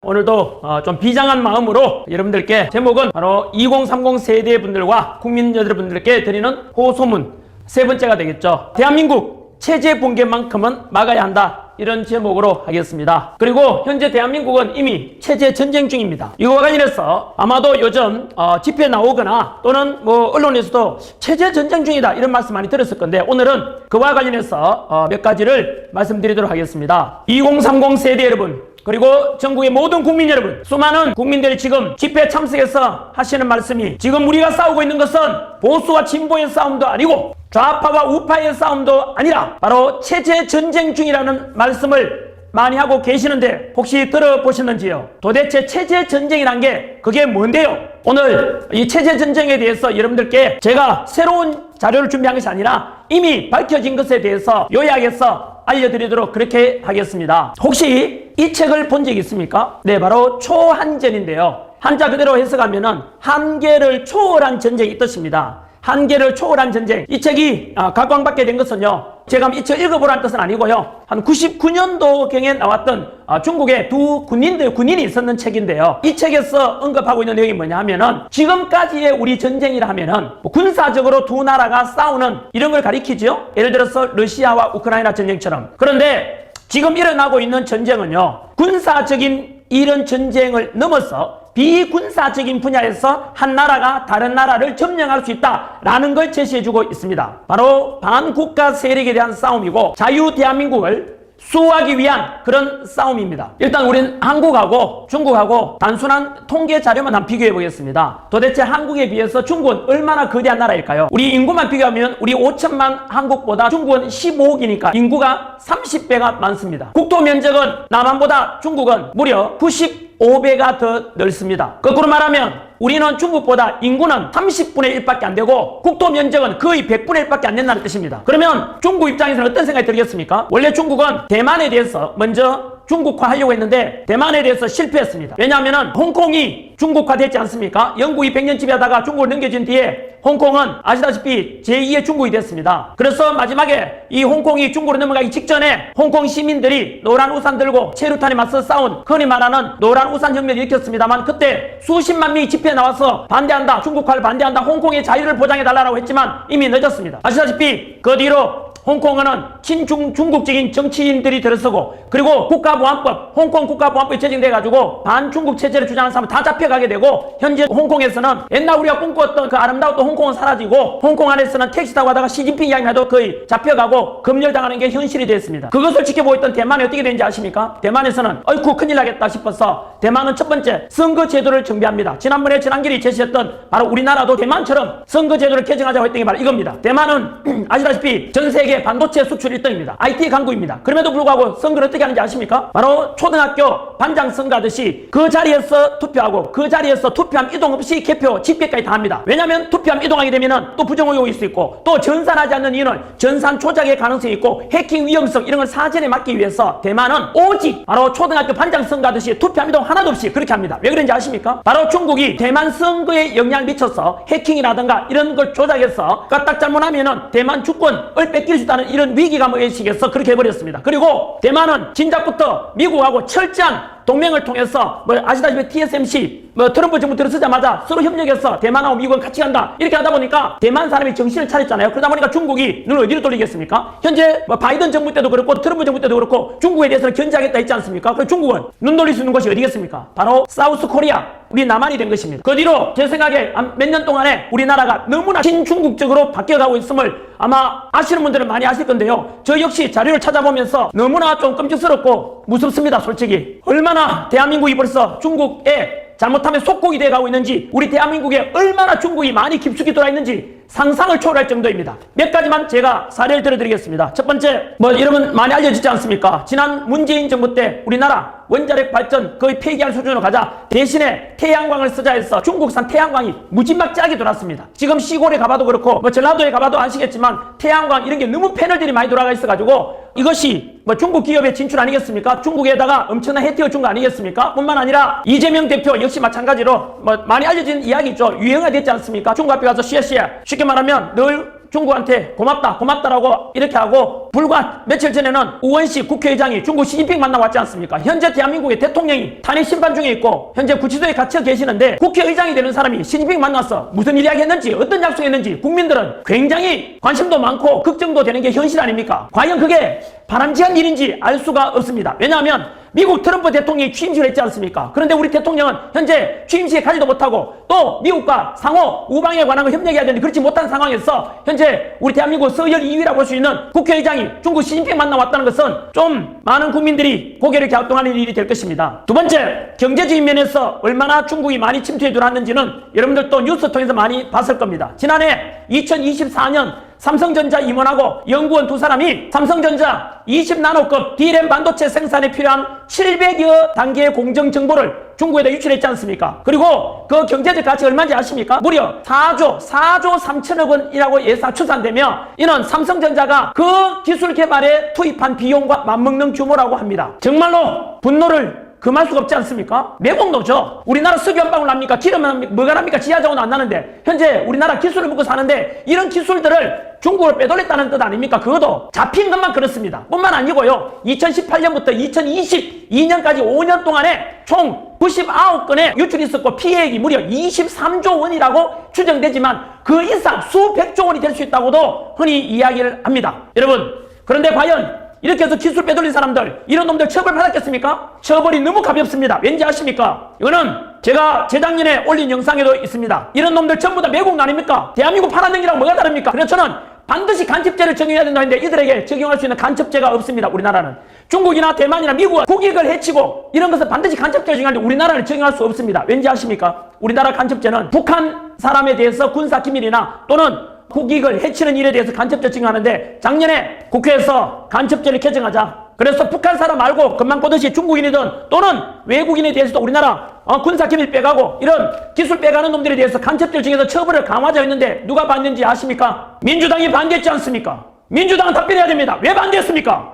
오늘도 좀 비장한 마음으로 여러분들께 제목은 바로 2030 세대분들과 국민 여러분들께 드리는 호소문 세 번째가 되겠죠. 대한민국 체제 붕괴만큼은 막아야 한다. 이런 제목으로 하겠습니다. 그리고 현재 대한민국은 이미 체제 전쟁 중입니다. 이거와 관련해서 아마도 요즘 집회에 나오거나 또는 언론에서도 체제 전쟁 중이다 이런 말씀 많이 들었을 건데, 오늘은 그와 관련해서 몇 가지를 말씀드리도록 하겠습니다. 2030 세대 여러분, 그리고 전국의 모든 국민 여러분, 수많은 국민들이 지금 집회에 참석해서 하시는 말씀이, 지금 우리가 싸우고 있는 것은 보수와 진보의 싸움도 아니고 좌파와 우파의 싸움도 아니라 바로 체제 전쟁 중이라는 말씀을 많이 하고 계시는데, 혹시 들어보셨는지요? 도대체 체제 전쟁이란 게 그게 뭔데요? 오늘 이 체제 전쟁에 대해서 여러분들께 제가 새로운 자료를 준비한 것이 아니라 이미 밝혀진 것에 대해서 요약해서 알려드리도록 그렇게 하겠습니다. 혹시 이 책을 본 적 있습니까? 네, 바로 초한전인데요. 한자 그대로 해석하면은 한계를 초월한 전쟁이 뜻입니다. 한계를 초월한 전쟁. 이 책이 각광받게 된 것은요, 제가 이 책 읽어보라는 뜻은 아니고요, 한 99년도경에 나왔던 중국의 두 군인이 썼는 책인데요, 이 책에서 언급하고 있는 내용이 뭐냐 하면은, 지금까지의 우리 전쟁이라 하면은 군사적으로 두 나라가 싸우는 이런 걸 가리키죠. 예를 들어서 러시아와 우크라이나 전쟁처럼. 그런데 지금 일어나고 있는 전쟁은요, 군사적인 이런 전쟁을 넘어서 비군사적인 분야에서 한 나라가 다른 나라를 점령할 수 있다라는 걸 제시해주고 있습니다. 바로 반국가 세력에 대한 싸움이고 자유 대한민국을 수호하기 위한 그런 싸움입니다. 일단 우리는 한국하고 중국하고 단순한 통계 자료만 한번 비교해 보겠습니다. 도대체 한국에 비해서 중국은 얼마나 거대한 나라일까요? 우리 인구만 비교하면 우리 5천만 한국보다 중국은 15억이니까 인구가 30배가 많습니다. 국토 면적은 남한보다 중국은 무려 95배가 더 넓습니다. 거꾸로 말하면 우리는 중국보다 인구는 30분의 1밖에 안 되고 국토 면적은 거의 100분의 1밖에 안 된다는 뜻입니다. 그러면 중국 입장에서는 어떤 생각이 들겠습니까? 원래 중국은 대만에 대해서 먼저 중국화 하려고 했는데 대만에 대해서 실패했습니다. 왜냐하면 홍콩이 중국화 됐지 않습니까? 영국이 100년 지배하다가 중국을 넘겨준 뒤에 홍콩은 아시다시피 제2의 중국이 됐습니다. 그래서 마지막에 이 홍콩이 중국으로 넘어가기 직전에 홍콩 시민들이 노란 우산 들고 체류탄에 맞서 싸운, 흔히 말하는 노란 우산 혁명을 일으켰습니다만, 그때 수십만 명이 집회에 나와서 반대한다, 중국화를 반대한다, 홍콩의 자유를 보장해달라고 했지만 이미 늦었습니다. 아시다시피 그 뒤로 홍콩은 친중국적인 정치인들이 들어서고, 그리고 국가보안법, 홍콩 국가보안법이 제정돼가지고 반중국 체제를 주장하는 사람은 다 잡혀가게 되고, 현재 홍콩에서는 옛날 우리가 꿈꿨던 그 아름다웠던 홍콩은 사라지고, 홍콩 안에서는 택시 타고 가다가 시진핑 이야기만 해도 거의 잡혀가고 검열당하는 게 현실이 됐습니다. 그것을 지켜보고 있던 대만이 어떻게 되는지 아십니까? 대만에서는 어이쿠 큰일 나겠다 싶어서 대만은 첫 번째 선거제도를 정비합니다. 지난번에 전한길이 제시했던 바로 우리나라도 대만처럼 선거제도를 개정하자고 했던 게 바로 이겁니다. 대만은 아시다시피 전 세계 반도체 수출 1등입니다. IT 강국입니다. 그럼에도 불구하고 선거를 어떻게 하는지 아십니까? 바로 초등학교 반장 선거 하듯이 그 자리에서 투표하고 그 자리에서 투표함 이동 없이 개표 집계까지 다 합니다. 왜냐하면 투표함 이동하게 되면 또 부정 의혹이 있을 수 있고, 또 전산하지 않는 이유는 전산 조작의 가능성이 있고 해킹 위험성 이런 걸 사전에 막기 위해서 대만은 오직 바로 초등학교 반장 선거 하듯이 투표함 이동 하나도 없이 그렇게 합니다. 왜 그런지 아십니까? 바로 중국이 대만 선거에 영향을 미쳐서 해킹이라든가 이런 걸 조작해서 까딱 잘못하면은 대만 주권을 뺏길 수 있다는 이런 위기감을 의식해서 그렇게 해버렸습니다. 그리고 대만은 진작부터 미국하고 철저한 동맹을 통해서 아시다시피 TSMC 트럼프 정부 들어서자마자 서로 협력해서 대만하고 미국은 같이 간다 이렇게 하다 보니까 대만 사람이 정신을 차렸잖아요. 그러다 보니까 중국이 눈을 어디로 돌리겠습니까? 현재 바이든 정부 때도 그렇고 트럼프 정부 때도 그렇고 중국에 대해서는 견제하겠다 했지 않습니까? 그래서 중국은 눈 돌릴 수 있는 곳이 어디겠습니까? 바로 사우스 코리아, 우리 남한이 된 것입니다. 그 뒤로 제 생각에 몇 년 동안에 우리나라가 너무나 친중국적으로 바뀌어가고 있음을 아마 아시는 분들은 많이 아실 건데요, 저 역시 자료를 찾아보면서 너무나 좀 끔찍스럽고 무섭습니다. 솔직히 얼마나 대한민국이 벌써 중국에 잘못하면 속국이 돼가고 있는지, 우리 대한민국에 얼마나 중국이 많이 깊숙이 들어와 있는지 상상을 초월할 정도입니다. 몇 가지만 제가 사례를 들어드리겠습니다. 첫 번째, 여러분 많이 알려지지 않습니까? 지난 문재인 정부 때 우리나라 원자력 발전 거의 폐기할 수준으로 가자 대신에 태양광을 쓰자 해서 중국산 태양광이 무지막지하게 돌았습니다. 지금 시골에 가봐도 그렇고 전라도에 가봐도 아시겠지만 태양광 이런 게 너무 패널들이 많이 돌아가 있어가지고 이것이 중국 기업의 진출 아니겠습니까? 중국에다가 엄청난 혜택을 준 거 아니겠습니까? 뿐만 아니라 이재명 대표 역시 마찬가지로 많이 알려진 이야기죠. 유행화 됐지 않습니까? 중국 앞에 가서 쉬에 쉽게 말하면 늘 중국한테 고맙다라고 이렇게 하고 불과 며칠 전에는 우원식 국회의장이 중국 시진핑 만나 왔지 않습니까? 현재 대한민국의 대통령이 탄핵 심판 중에 있고 현재 구치소에 갇혀 계시는데 국회의장이 되는 사람이 시진핑 만나서 무슨 이야기 했는지 어떤 약속했는지 국민들은 굉장히 관심도 많고 걱정도 되는 게 현실 아닙니까? 과연 그게 바람직한 일인지 알 수가 없습니다. 왜냐하면 미국 트럼프 대통령이 취임식을 했지 않습니까? 그런데 우리 대통령은 현재 취임식에 가지도 못하고 또 미국과 상호 우방에 관한 걸 협력해야 되는데 그렇지 못한 상황에서 현재 우리 대한민국 서열 2위라고 볼 수 있는 국회의장이 중국 시진핑 만나 왔다는 것은 좀 많은 국민들이 고개를 갸우뚱하는 일이 될 것입니다. 두 번째, 경제적인 면에서 얼마나 중국이 많이 침투해 들어왔는지는 여러분들도 뉴스 통해서 많이 봤을 겁니다. 지난해 2024년 삼성전자 임원하고 연구원 두 사람이 삼성전자 20나노급 D램 반도체 생산에 필요한 700여 단계의 공정 정보를 중국에다 유출했지 않습니까? 그리고 그 경제적 가치가 얼마인지 아십니까? 무려 4조 3천억 원이라고 추산되며 이는 삼성전자가 그 기술 개발에 투입한 비용과 맞먹는 규모라고 합니다. 정말로 분노를 금할 수가 없지 않습니까? 매국노죠. 우리나라 석유 한 방울 납니까? 기름은 뭐가 납니까? 지하자원 안 나는데 현재 우리나라 기술을 먹고 사는데 이런 기술들을 중국을 빼돌렸다는 뜻 아닙니까? 그것도 잡힌 것만 그렇습니다. 뿐만 아니고요. 2018년부터 2022년까지 5년 동안에 총 99건의 유출이 있었고 피해액이 무려 23조 원이라고 추정되지만 그 이상 수백조 원이 될 수 있다고도 흔히 이야기를 합니다. 여러분, 그런데 과연 이렇게 해서 기술 빼돌린 사람들, 이런 놈들 처벌받았겠습니까? 처벌이 너무 가볍습니다. 왠지 아십니까? 이거는 제가 재작년에 올린 영상에도 있습니다. 이런 놈들 전부 다 매국 아닙니까? 대한민국 팔아넘기라고 뭐가 다릅니까? 그래서 저는 반드시 간첩죄를 적용해야 된다 했는데 이들에게 적용할 수 있는 간첩죄가 없습니다. 우리나라는. 중국이나 대만이나 미국은 국익을 해치고 이런 것을 반드시 간첩죄를 적용하는데 우리나라는 적용할 수 없습니다. 왠지 아십니까? 우리나라 간첩죄는 북한 사람에 대해서 군사기밀이나 또는 국익을 해치는 일에 대해서 간첩죄 적용하는데 작년에 국회에서 간첩죄를 개정하자. 그래서 북한 사람 말고 금방 보듯이 중국인이든 또는 외국인에 대해서도 우리나라 군사기밀 빼가고 이런 기술 빼가는 놈들에 대해서 간첩죄를 정해서 처벌을 강화하자 했는데 누가 반대했는지 아십니까? 민주당이 반대했지 않습니까? 민주당은 답변해야 됩니다. 왜 반대했습니까?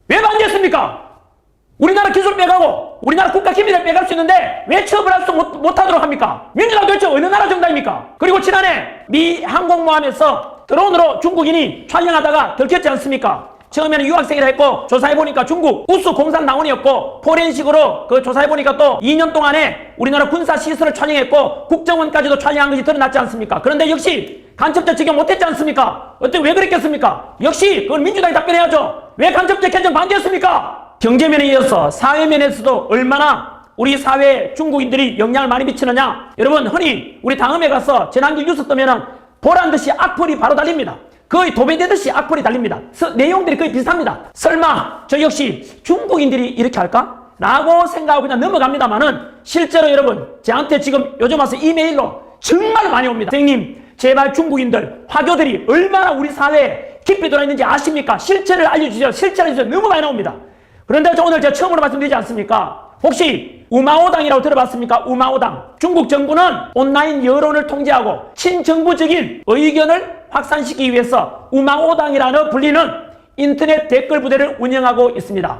왜 반대했습니까? 우리나라 기술 빼가고 우리나라 국가 기밀을 빼갈 수 있는데 왜 처벌할 수 못하도록 합니까? 민주당 도대체 어느 나라 정당입니까? 그리고 지난해 미 항공모함에서 드론으로 중국인이 촬영하다가 들켰지 않습니까? 처음에는 유학생이라 했고 조사해보니까 중국 우수 공산당원이었고 포렌식으로 그 조사해보니까 또 2년 동안에 우리나라 군사시설을 촬영했고 국정원까지도 촬영한 것이 드러났지 않습니까? 그런데 역시 간첩죄 적용 못했지 않습니까? 왜 그랬겠습니까? 역시 그건 민주당이 답변해야죠. 왜 간첩죄 개정 반대했습니까? 경제면에 이어서 사회면에서도 얼마나 우리 사회에 중국인들이 영향을 많이 미치느냐. 여러분, 흔히 우리 다음에 가서 재난기 뉴스 뜨면은 보란듯이 악플이 바로 달립니다. 거의 도배되듯이 악플이 달립니다. 내용들이 거의 비슷합니다. 설마 저 역시 중국인들이 이렇게 할까? 라고 생각하고 그냥 넘어갑니다만은 실제로 여러분, 저한테 지금 요즘 와서 이메일로 정말 많이 옵니다. 선생님, 제발 중국인들, 화교들이 얼마나 우리 사회에 깊이 들어있는지 아십니까? 실체를 알려주세요. 실체를 알려주세요. 너무 많이 나옵니다. 그런데 오늘 제가 처음으로 말씀드리지 않습니까? 혹시 우마오당이라고 들어봤습니까? 우마오당. 중국 정부는 온라인 여론을 통제하고 친정부적인 의견을 확산시키기 위해서 우마오당이라는 불리는 인터넷 댓글 부대를 운영하고 있습니다.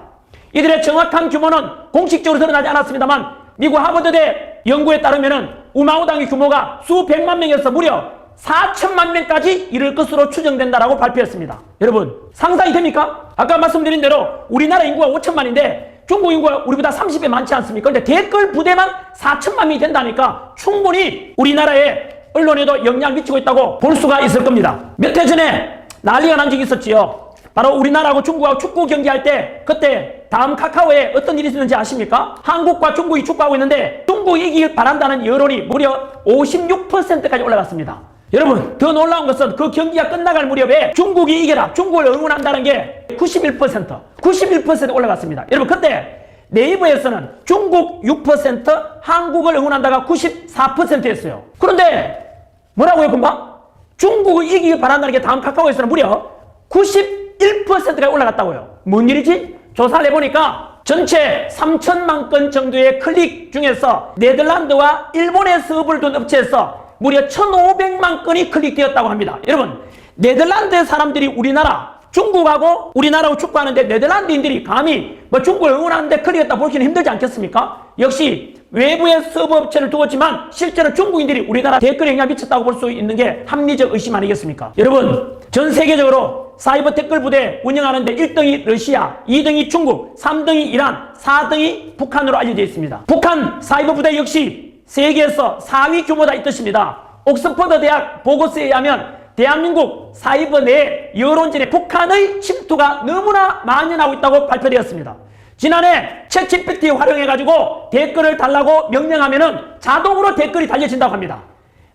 이들의 정확한 규모는 공식적으로 드러나지 않았습니다만 미국 하버드대 연구에 따르면 우마오당의 규모가 수백만 명에서 무려 4천만 명까지 이를 것으로 추정된다라고 발표했습니다. 여러분, 상상이 됩니까? 아까 말씀드린 대로 우리나라 인구가 5천만인데 중국 인구가 우리보다 30배 많지 않습니까? 근데 댓글 부대만 4천만 명이 된다니까 충분히 우리나라의 언론에도 영향을 미치고 있다고 볼 수가 있을 겁니다. 몇 해 전에 난리가 난 적이 있었지요. 바로 우리나라하고 중국하고 축구 경기할 때 그때 다음 카카오에 어떤 일이 있었는지 아십니까? 한국과 중국이 축구하고 있는데 중국이 이기길 바란다는 여론이 무려 56%까지 올라갔습니다. 여러분, 더 놀라운 것은 그 경기가 끝나갈 무렵에 중국이 이겨라, 중국을 응원한다는 게 91% 올라갔습니다. 여러분, 그때 네이버에서는 중국 6%, 한국을 응원한다가 94%였어요. 그런데 뭐라고요, 금방? 중국을 이기길 바란다는 게 다음 카카오에서는 무려 91%가 올라갔다고요. 뭔 일이지? 조사를 해보니까 전체 3천만 건 정도의 클릭 중에서 네덜란드와 일본의 서버를 둔 업체에서 무려 1,500만 건이 클릭되었다고 합니다. 여러분, 네덜란드 사람들이 우리나라, 중국하고 우리나라하고 축구하는데 네덜란드인들이 감히 뭐 중국을 응원하는데 클릭했다 보기는 힘들지 않겠습니까? 역시 외부의 서버 업체를 두었지만 실제로 중국인들이 우리나라 댓글에 영향을 미쳤다고 볼 수 있는 게 합리적 의심 아니겠습니까? 여러분, 전 세계적으로 사이버 댓글 부대 운영하는데 1등이 러시아, 2등이 중국, 3등이 이란, 4등이 북한으로 알려져 있습니다. 북한 사이버 부대 역시 세계에서 4위 규모다 이 뜻입니다. 옥스퍼드 대학 보고서에 의하면 대한민국 사이버 내 여론전에 북한의 침투가 너무나 만연하고 있다고 발표되었습니다. 지난해 챗GPT 활용해가지고 댓글을 달라고 명령하면은 자동으로 댓글이 달려진다고 합니다.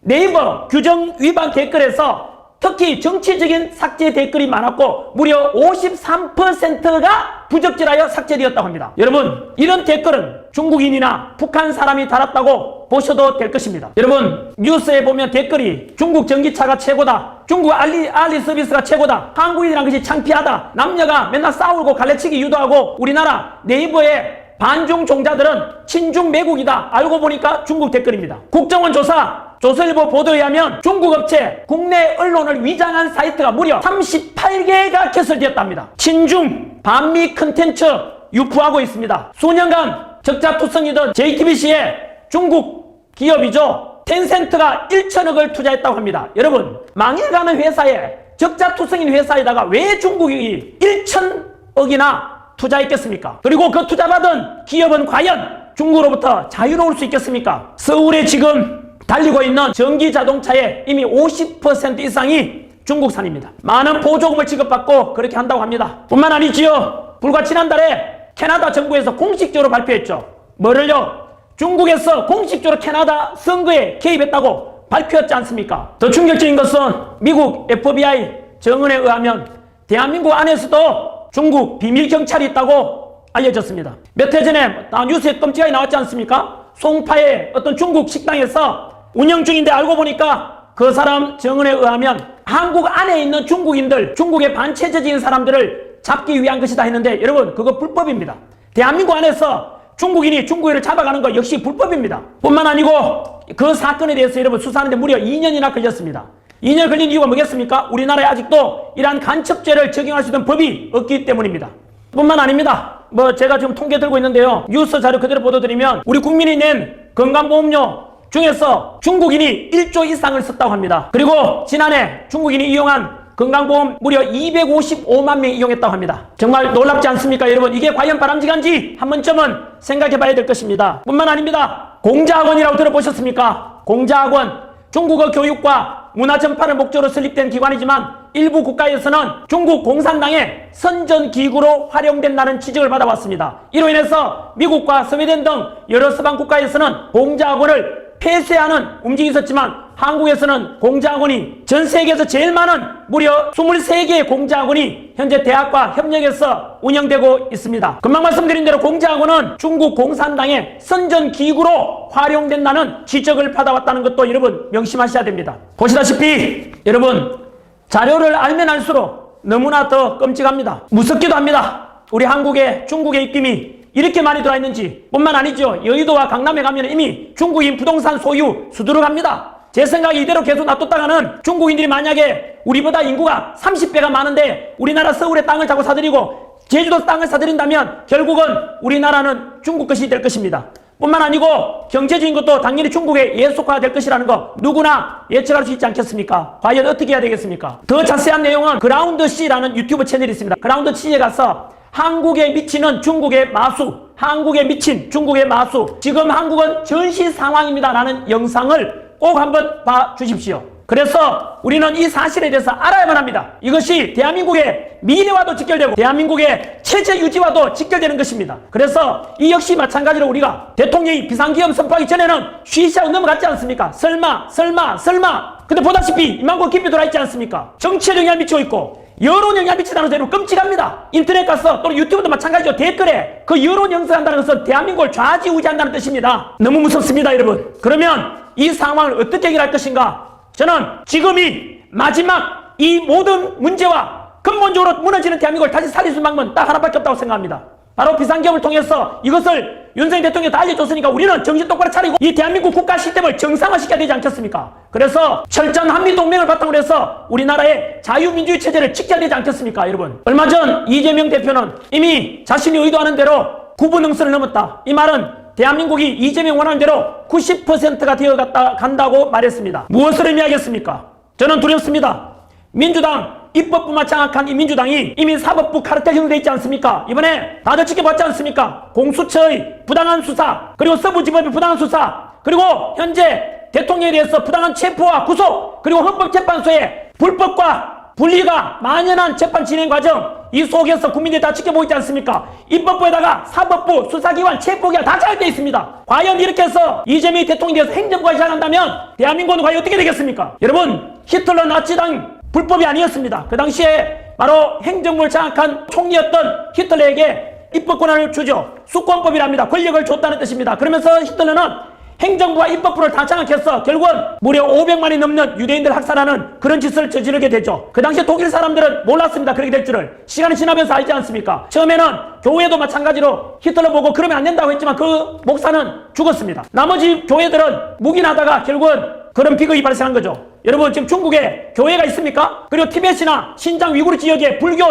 네이버 규정 위반 댓글에서 특히 정치적인 삭제 댓글이 많았고 무려 53%가 부적절하여 삭제되었다고 합니다. 여러분, 이런 댓글은 중국인이나 북한 사람이 달았다고 보셔도 될 것입니다. 여러분, 뉴스에 보면 댓글이 중국 전기차가 최고다, 중국 알리 서비스가 최고다, 한국인이란 것이 창피하다, 남녀가 맨날 싸우고 갈래치기 유도하고 우리나라 네이버에 반중 종자들은 친중 매국이다. 알고 보니까 중국 댓글입니다. 국정원 조사 조선일보 보도에 의하면 중국 업체 국내 언론을 위장한 사이트가 무려 38개가 개설되었답니다. 친중 반미 컨텐츠 유포하고 있습니다. 수년간 적자투성이던 JTBC에 중국 기업이죠, 텐센트가 1천억을 투자했다고 합니다. 여러분, 망해가는 회사에, 적자투성인 회사에다가 왜 중국이 1천억이나 투자했겠습니까? 그리고 그 투자받은 기업은 과연 중국으로부터 자유로울 수 있겠습니까? 서울에 지금 달리고 있는 전기 자동차의 이미 50% 이상이 중국산입니다. 많은 보조금을 지급받고 그렇게 한다고 합니다. 뿐만 아니지요, 불과 지난달에 캐나다 정부에서 공식적으로 발표했죠. 뭐를요? 중국에서 공식적으로 캐나다 선거에 개입했다고 발표했지 않습니까? 더 충격적인 것은 미국 FBI 정언에 의하면 대한민국 안에서도 중국 비밀 경찰이 있다고 알려졌습니다. 몇 해 전에 뉴스에 끔찍하게 나왔지 않습니까? 송파의 어떤 중국 식당에서 운영 중인데 알고 보니까 그 사람 정언에 의하면 한국 안에 있는 중국인들, 중국의 반체제적인 사람들을 잡기 위한 것이다 했는데 여러분, 그거 불법입니다. 대한민국 안에서 중국인이 중국인을 잡아가는 거 역시 불법입니다. 뿐만 아니고 그 사건에 대해서 여러분 수사하는데 무려 2년이나 걸렸습니다. 2년 걸린 이유가 뭐겠습니까? 우리나라에 아직도 이러한 간첩죄를 적용할 수 있는 법이 없기 때문입니다. 뿐만 아닙니다. 제가 지금 통계 들고 있는데요, 뉴스 자료 그대로 보도드리면 우리 국민이 낸 건강보험료 중에서 중국인이 1조 이상을 썼다고 합니다. 그리고 지난해 중국인이 이용한 건강보험 무려 255만 명이 이용했다고 합니다. 정말 놀랍지 않습니까? 여러분, 이게 과연 바람직한지 한 번쯤은 생각해 봐야 될 것입니다. 뿐만 아닙니다. 공자학원이라고 들어보셨습니까? 공자학원, 중국어 교육과 문화 전파를 목적으로 설립된 기관이지만 일부 국가에서는 중국 공산당의 선전기구로 활용된다는 지적을 받아왔습니다. 이로 인해서 미국과 스웨덴 등 여러 서방 국가에서는 공자학원을 폐쇄하는 움직임이 있었지만 한국에서는 공자학원이 전 세계에서 제일 많은 무려 23개의 공자학원이 현재 대학과 협력해서 운영되고 있습니다. 금방 말씀드린 대로 공자학원은 중국 공산당의 선전기구로 활용된다는 지적을 받아왔다는 것도 여러분 명심하셔야 됩니다. 보시다시피 여러분, 자료를 알면 알수록 너무나 더 끔찍합니다. 무섭기도 합니다. 우리 한국에 중국의 입김이 이렇게 많이 들어와 있는지. 뿐만 아니죠, 여의도와 강남에 가면 이미 중국인 부동산 소유 수두룩합니다. 제 생각에 이대로 계속 놔뒀다가는 중국인들이 만약에 우리보다 인구가 30배가 많은데 우리나라 서울에 땅을 자꾸 사들이고 제주도 땅을 사들인다면 결국은 우리나라는 중국 것이 될 것입니다. 뿐만 아니고 경제적인 것도 당연히 중국에 예속화될 것이라는 거 누구나 예측할 수 있지 않겠습니까? 과연 어떻게 해야 되겠습니까? 더 자세한 내용은 그라운드 C라는 유튜브 채널이 있습니다. 그라운드 C에 가서 한국에 미치는 중국의 마수, 한국에 미친 중국의 마수, 지금 한국은 전시 상황입니다 라는 영상을 꼭 한번 봐주십시오. 그래서 우리는 이 사실에 대해서 알아야만 합니다. 이것이 대한민국의 미래와도 직결되고 대한민국의 체제 유지와도 직결되는 것입니다. 그래서 이 역시 마찬가지로 우리가 대통령이 비상기업 선포하기 전에는 쉬쉬하고 넘어갔지 않습니까? 설마. 근데 보다시피 이만큼 깊이 돌아있지 않습니까? 정치에 영향을 미치고 있고 여론 영향을 미친다는 것은 끔찍합니다. 인터넷 가서 또는 유튜브도 마찬가지죠. 댓글에 그 여론 형성한다는 것은 대한민국을 좌지우지한다는 뜻입니다. 너무 무섭습니다, 여러분. 그러면 이 상황을 어떻게 해결할 것인가? 저는 지금이 마지막 이 모든 문제와 근본적으로 무너지는 대한민국을 다시 살릴 수 있는 방법은 딱 하나밖에 없다고 생각합니다. 바로 비상기업을 통해서 이것을 윤석열 대통령이 다 알려줬으니까 우리는 정신 똑바로 차리고 이 대한민국 국가 시스템을 정상화시켜야 되지 않겠습니까? 그래서 철저한 한미동맹을 바탕으로 해서 우리나라의 자유민주주의 체제를 지켜야 되지 않겠습니까, 여러분? 얼마 전 이재명 대표는 이미 자신이 의도하는 대로 9분 응선을 넘었다. 이 말은 대한민국이 이재명 원하는 대로 90%가 되어간다고 말했습니다. 무엇을 의미하겠습니까? 저는 두렵습니다. 민주당 입법부만 장악한 이 민주당이 이미 사법부 카르텔 형성돼 있지 않습니까? 이번에 다들 지켜봤지 않습니까? 공수처의 부당한 수사, 그리고 서부지법의 부당한 수사, 그리고 현재 대통령에 대해서 부당한 체포와 구속, 그리고 헌법재판소의 불법과 분리가 만연한 재판 진행 과정, 이 속에서 국민들이 다 지켜보고 있지 않습니까? 입법부에다가 사법부, 수사기관, 체포기관 다 잘돼 있습니다. 과연 이렇게 해서 이재명이 대통령이 돼서 행정부가 시작한다면 대한민국은 과연 어떻게 되겠습니까? 여러분, 히틀러 나치당 불법이 아니었습니다. 그 당시에 바로 행정부를 장악한 총리였던 히틀러에게 입법 권한을 주죠. 수권법이랍니다. 권력을 줬다는 뜻입니다. 그러면서 히틀러는 행정부와 입법부를 다 장악해서 결국은 무려 500만이 넘는 유대인들 학살하는 그런 짓을 저지르게 되죠. 그 당시에 독일 사람들은 몰랐습니다. 그렇게 될 줄을. 시간이 지나면서 알지 않습니까? 처음에는 교회도 마찬가지로 히틀러 보고 그러면 안 된다고 했지만 그 목사는 죽었습니다. 나머지 교회들은 묵인하다가 결국은 그런 비극이 발생한 거죠. 여러분, 지금 중국에 교회가 있습니까? 그리고 티베트나 신장 위구르 지역의 불교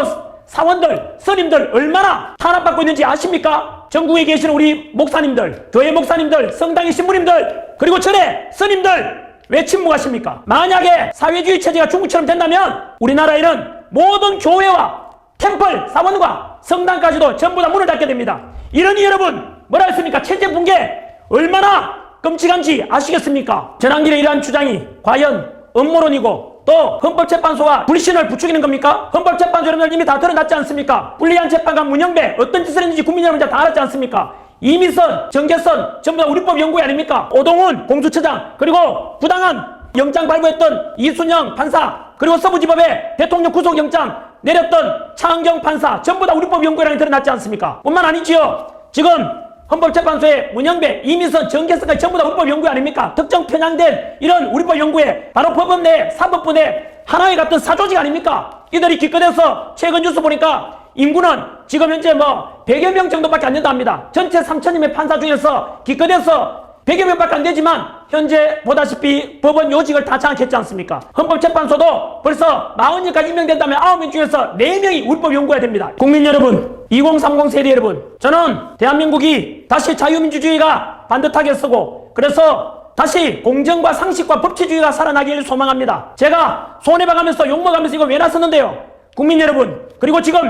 사원들, 스님들 얼마나 탄압받고 있는지 아십니까? 전국에 계시는 우리 목사님들, 교회 목사님들, 성당의 신부님들, 그리고 절의 스님들 왜 침묵하십니까? 만약에 사회주의 체제가 중국처럼 된다면 우리나라에는 모든 교회와 템플, 사원과 성당까지도 전부 다 문을 닫게 됩니다. 이러니 여러분 뭐라 했습니까? 체제 붕괴 얼마나 끔찍한지 아시겠습니까? 전환길의 이러한 주장이 과연 음모론이고 또 헌법재판소가 불신을 부추기는 겁니까? 헌법재판소 여러분들 이미 다 드러났지 않습니까? 불리한 재판관 문영배 어떤 짓을 했는지 국민 여러분 다 알았지 않습니까? 이미선, 정계선 전부 다 우리법 연구회 아닙니까? 오동훈 공수처장, 그리고 부당한 영장 발부했던 이순영 판사, 그리고 서부지법에 대통령 구속영장 내렸던 차은경 판사 전부 다 우리법 연구회라는 드러났지 않습니까? 뿐만 아니지요. 지금 헌법재판소의 문영배, 이미선, 정계선까지 전부 다 우리법 연구회 아닙니까? 특정 편향된 이런 우리법 연구회, 바로 법원 내, 사법부 내 하나의 같은 사조직 아닙니까? 이들이 기껏해서 최근 뉴스 보니까 인구는 지금 현재 100여 명 정도밖에 안 된다 합니다. 전체 3,000명의 판사 중에서 기껏해서 100여 명밖에 안 되지만 현재 보다시피 법원 요직을 다 장악했지 않습니까? 헌법재판소도 벌써 40명까지 임명된다면 9명 중에서 4명이 우리법 연구해야 됩니다. 국민 여러분, 2030 세대 여러분, 저는 대한민국이 다시 자유민주주의가 반듯하게 쓰고 그래서 다시 공정과 상식과 법치주의가 살아나기를 소망합니다. 제가 손해봐가면서 욕먹으면서 이거 왜 나섰는데요? 국민 여러분, 그리고 지금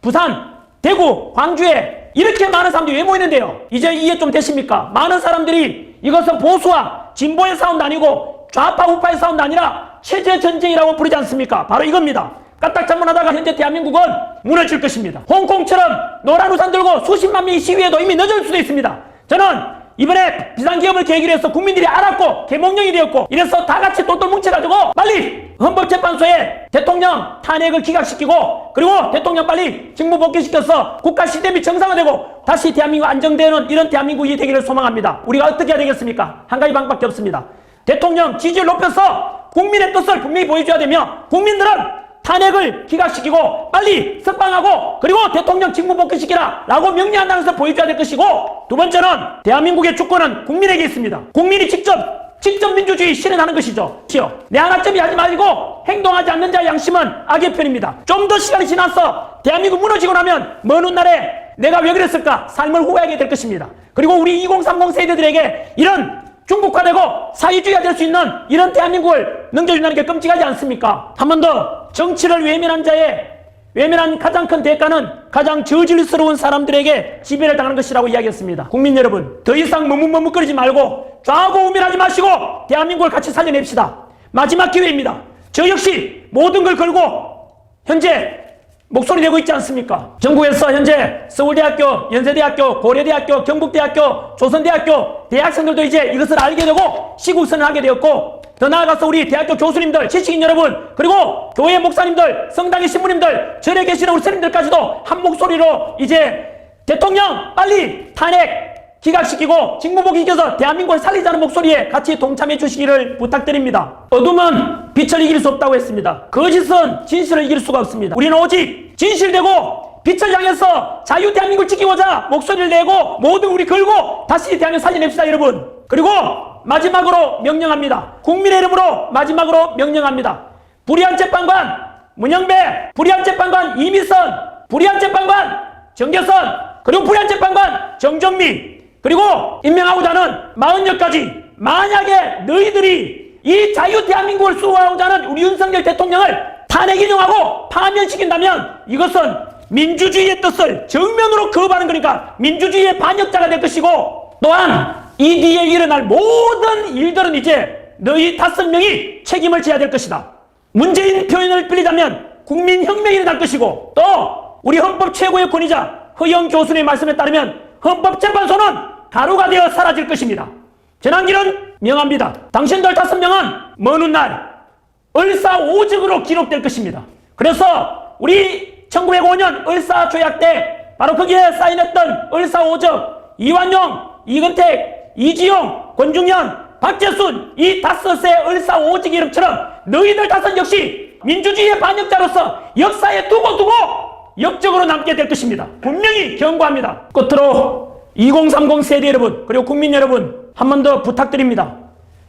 부산, 대구, 광주에 이렇게 많은 사람들이 왜 모이는데요? 이제 이해 좀 되십니까? 많은 사람들이 이것은 보수와 진보의 싸움도 아니고 좌파 우파의 싸움도 아니라 체제 전쟁이라고 부르지 않습니까? 바로 이겁니다. 까딱잡문하다가 현재 대한민국은 무너질 것입니다. 홍콩처럼 노란 우산 들고 수십만 명이 시위해도 이미 늦을 수도 있습니다. 저는 이번에 비상기업을 계기로 해서 국민들이 알았고 개몽령이 되었고 이래서 다 같이 똘똘 뭉쳐가지고 빨리 헌법재판소에 대통령 탄핵을 기각시키고 그리고 대통령 빨리 직무 복귀시켜서 국가 시스템이 정상화되고 다시 대한민국 안정되는 이런 대한민국이 되기를 소망합니다. 우리가 어떻게 해야 되겠습니까? 한 가지 방법밖에 없습니다. 대통령 지지율 높여서 국민의 뜻을 분명히 보여줘야 되며 국민들은 탄핵을 기각시키고 빨리 석방하고 그리고 대통령 직무 복귀시키라 라고 명령한다는 것을 보여줘야 될 것이고, 두 번째는 대한민국의 주권은 국민에게 있습니다. 국민이 직접 민주주의 실현하는 것이죠. 내 하나쯤이 하지 말고 행동하지 않는 자의 양심은 악의 편입니다. 좀 더 시간이 지나서 대한민국 무너지고 나면 먼 훗날에 내가 왜 그랬을까 삶을 후회하게 될 것입니다. 그리고 우리 2030 세대들에게 이런 중국화되고 사회주의가 될 수 있는 이런 대한민국을 넘겨준다는 게 끔찍하지 않습니까? 한 번 더, 정치를 외면한 자의 외면한 가장 큰 대가는 가장 저질스러운 사람들에게 지배를 당하는 것이라고 이야기했습니다. 국민 여러분, 더 이상 머뭇머뭇거리지 말고 좌고 우면하지 마시고 대한민국을 같이 살려냅시다. 마지막 기회입니다. 저 역시 모든 걸 걸고 현재 목소리 내고 있지 않습니까? 전국에서 현재 서울대학교, 연세대학교, 고려대학교, 경북대학교, 조선대학교 대학생들도 이제 이것을 알게 되고 시국선을 하게 되었고, 더 나아가서 우리 대학교 교수님들, 지식인 여러분, 그리고 교회 목사님들, 성당의 신부님들, 절에 계시는 우리 스님들까지도 한 목소리로 이제 대통령 빨리 탄핵 기각시키고 직무복귀시켜서 대한민국을 살리자는 목소리에 같이 동참해 주시기를 부탁드립니다. 어둠은 빛을 이길 수 없다고 했습니다. 거짓은 진실을 이길 수가 없습니다. 우리는 오직 진실되고 빛을 향해서 자유 대한민국을 지키고자 목소리를 내고 모두 우리 걸고 다시 대한민국 살려냅시다, 여러분. 그리고 마지막으로 명령합니다. 국민의 이름으로 마지막으로 명령합니다. 불의한 재판관 문영배, 불의한 재판관 이미선, 불의한 재판관 정계선, 그리고 불의한 재판관 정정미, 그리고 임명하고자 하는 40여까지 만약에 너희들이 이 자유 대한민국을 수호하고자 하는 우리 윤석열 대통령을 탄핵 인용하고 파면시킨다면 이것은 민주주의의 뜻을 정면으로 거부하는 거니까 민주주의의 반역자가 될 것이고, 또한 이 뒤에 일어날 모든 일들은 이제 너희 5명이 책임을 져야 될 것이다. 문재인 표현을 빌리자면 국민혁명이 일어날 것이고, 또 우리 헌법 최고의 권위자 허영 교수의 말씀에 따르면 헌법재판소는 가루가 되어 사라질 것입니다. 전환기는 명합니다. 당신들 5명은 먼 훗날 을사오적으로 기록될 것입니다. 그래서 우리 1905년 을사조약 때 바로 거기에 사인했던 을사오적, 이완용, 이근택, 이지용, 권중현, 박재순, 이 5의 을사오적 이름처럼 너희들 5 역시 민주주의의 반역자로서 역사에 두고 역적으로 남게 될 것입니다. 분명히 경고합니다. 끝으로 2030 세대 여러분, 그리고 국민 여러분, 한 번 더 부탁드립니다.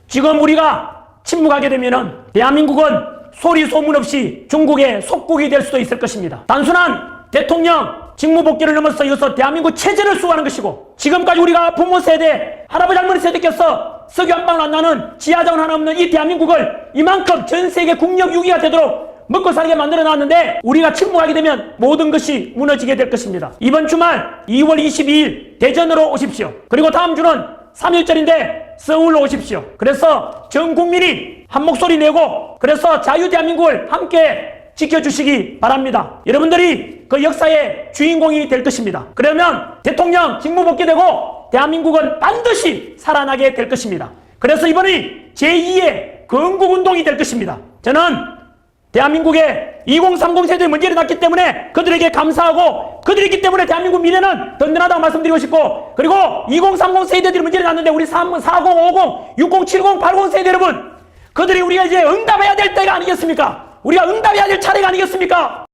지금 우리가 침묵하게 되면은 대한민국은 소리 소문 없이 중국의 속국이 될 수도 있을 것입니다. 단순한 대통령 직무복귀를 넘어서 이어서 대한민국 체제를 수호하는 것이고, 지금까지 우리가 부모 세대, 할아버지 할머니 세대께서 석유 한 방울 안 나는 지하자원 하나 없는 이 대한민국을 이만큼 전 세계 국력 6위가 되도록 먹고 살게 만들어 놨는데, 우리가 침묵하게 되면 모든 것이 무너지게 될 것입니다. 이번 주말 2월 22일 대전으로 오십시오. 그리고 다음 주는 3일절인데 서울로 오십시오. 그래서 전 국민이 한 목소리 내고, 그래서 자유 대한민국을 함께 지켜주시기 바랍니다. 여러분들이 그 역사의 주인공이 될 것입니다. 그러면 대통령 직무복귀되고 대한민국은 반드시 살아나게 될 것입니다. 그래서 이번이 제2의 건국운동이 될 것입니다. 저는 대한민국의 2030 세대에 문제 일어났기 때문에 그들에게 감사하고, 그들이 있기 때문에 대한민국 미래는 든든하다고 말씀드리고 싶고, 그리고 2030 세대들이 문제 일어났는데 우리 40, 50, 60, 70, 80 세대 여러분, 그들이 우리가 이제 응답해야 될 때가 아니겠습니까? 우리가 응답해야 될 차례가 아니겠습니까?